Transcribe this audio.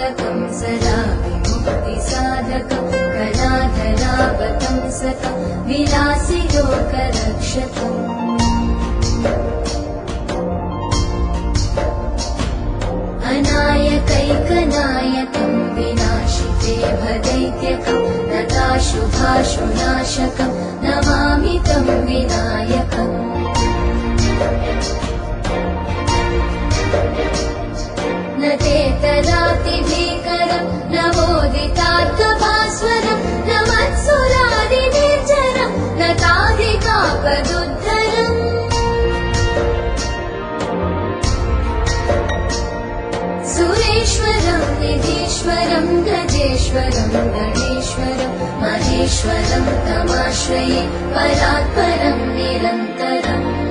तारकं सदा विमुक्तिसाधकं कलाधरावतंसकं विलासि लोकरक्षकम् अनायकैकनायकं विनाशिते भदैत्यकं नताशुभाशुनाशकं नमामि तं विनायकम् न तेतरातिभीकरं नवोदितार्थभास्वरं न मत्सुरादिनिर्जरं न ताधिकापदुद्धरम् सुरेश्वरं निधीश्वरं गजेश्वरं गणेश्वरं महेश्वरं तमाश्रये परात्परं निरन्तरम्